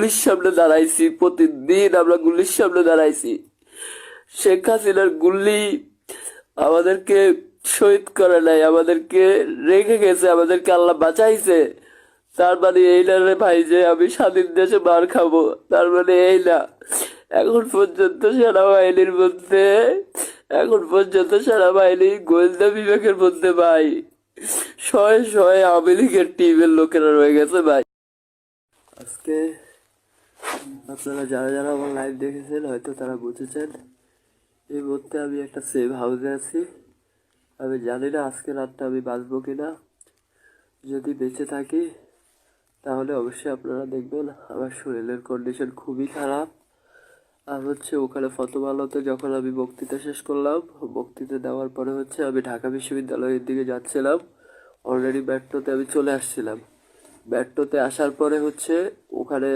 গুলির সামনে দাঁড়াইছি, প্রতিদিন আমরা গুলির সামনে দাঁড়াইছি। শেখ হাসিনার গুলি আমাদেরকে শহীদ করে নাই, আমাদেরকে রেখে গেছে, আমাদেরকে আল্লাহ বাঁচাইছে। তার মানে এই না রে ভাই যে আমি স্বাধীন দেশে মার খাবো, তার মানে এই না। এখন পর্যন্ত সেনাবাহিনীর মধ্যে, এখন পর্যন্ত সেনাবাহিনী গোয়েন্দা বিভাগের মধ্যে ভাই শয়ে শয়ে আওয়ামী লীগের টিমের লোকেরা রয়ে গেছে ভাই। আজকে আপনারা যারা যারা আমার লাইভ দেখেছেন হয়তো তারা বুঝেছেন, এই মুহূর্তে আমি একটা সেভ হাউসে আছি। আমি জানি না আজকে রাতটা আমি বাঁচবো কিনা। যদি বেঁচে থাকি তাহলে অবশ্যই আপনারা দেখবেন আমার শরীরের কন্ডিশন খুবই খারাপ। আর ওখানে প্রথম আলোতে যখন আমি বক্তৃতা শেষ করলাম, বক্তৃতা দেওয়ার পরে আমি ঢাকা বিশ্ববিদ্যালয়ের দিকে যাচ্ছিলাম। অলরেডি মেট্রোতে আমি চলে আসছিলাম। মেট্রোতে আসার পরে ওখানে